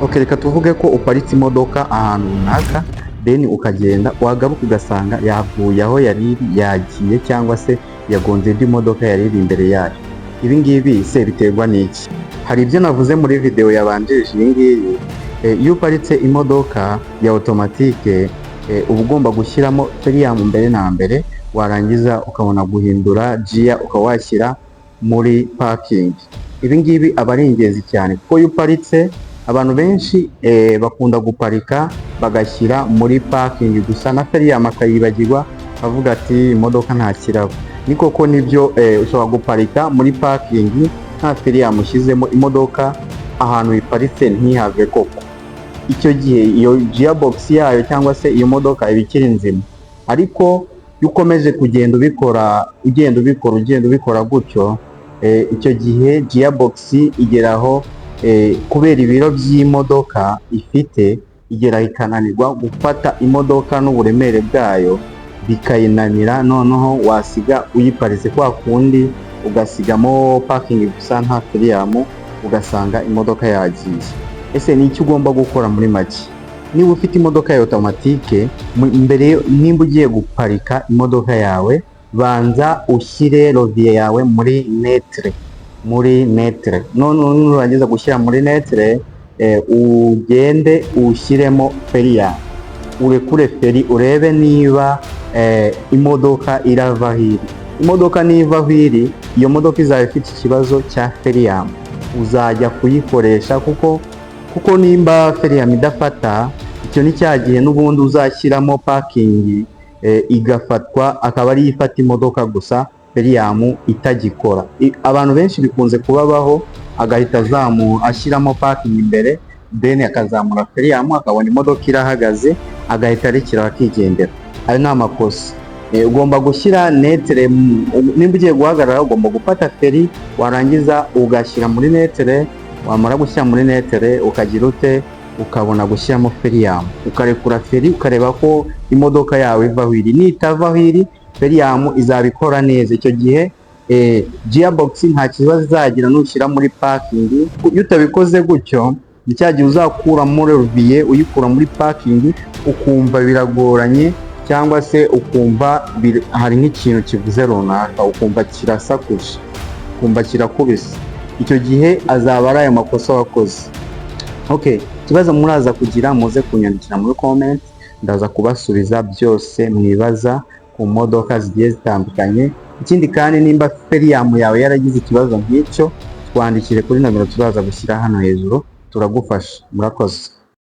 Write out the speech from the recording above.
Okay, reka tuvuge ko uparitse imodoka ahantu runaka, then ukagenda wagaruka ugasanga yavuye aho yari yagiye cyangwa se yagonze indi modoka yari iri imbere yayo. Ibi ngibi se biterwa n'iki? Hari ibyo navuze muri video yabanjirije iyi ngiyi. Iyo uparitse imodoka ya automatique uba ugomba gushyiramo feriyamu mbere na mbere, warangiza ukabona guhindura gear ukaba washyira muri parking. Ibi ngibi aba ari ingenzi cyane kuko iyo uparitse, abantu benshi bakunda guparika bagashyira muri parking gusa na feriyamu akayibagirwa avuga ati imodoka nta kirabo. Ni koko nibyo, ushobora guparika muri parking nta feriyamu ushyizemo, imodoka ahantu iparitse ntihave koko. Icyo gihe iyo gearbox yayo cyangwa se iyo modoka iba ikiri nzima. Ariko iyo ukomeje kugenda ubikora gutyo, icyo gihe gearbox igeraho kubera ibiro by'imodoka ifite, igera ikananirwa gufata imodoka n'uburemere bwayo, bikayinanira, noneho wasiga uyiparitse kwa kundi ugasigamo parking gusa nta feriyamu, ugasanga imodoka yagiye. Ese ni iki ugomba gukora muri make? Niba ufite imodoka ya automatique, mbere nimba ugiye guparika imodoka yawe, banza ushyire rovier yawe muri netre. None nurangiza gushyira muri netre, ugende ushyiremo feriyamu, urekure feri, urebe niba imodoka irava hiri. Imodoka niva hiri, iyo modoka izaba ifite ikibazo cya feriyamu, uzajya kuyikoresha kuko nimba feriyamu idafata, icyo ni cya gihe n'ubundi uzashyiramo parking igafatwa, akaba ari ifata imodoka gusa, feriyamu itagikora. Abantu benshi bikunze kubabaho, agahita ashyiramo parking imbere, then akazamura feriyamu, akabona imodoka irahagaze, agahita arekera akigendera. Ayo ni amakosa. Ugomba gushyira netre. Nimba ugiye guhagarara, ugomba gufata feri, warangiza ugashyira muri netre. Wamara gushyira muri netre, ukagira ute, ukabona gushyiramo feriyamu, ukarekura feri, ukareba ko imodoka yawe iva hiri. Nitava hiri, feriyamu izabikora neza. Icyo gihe gearbox nta kibazo izagira nushyira muri parking. Iyo utabikoze gutyo, ni cya gihe uzakuramo rovier, uyikura muri parking, ukumva biragoranye, cyangwa se ukumva hari nk'ikintu kivuze runaka, ukumva kirasakuje, ukumva kirakubise. Icyo gihe azaba ari ayo makosa wakoze. Okay, ikibazo muraza kugira muze kunyandikira muri comment, ndaza kubasubiza byose mwibaza ku modoka zigiye zitandukanye. Ikindi kandi nimba feriyamu yawe yaragize ikibazo nk'icyo, twandikire kuri nomero turaza gushyira hano hejuru, turagufasha. Murakoze.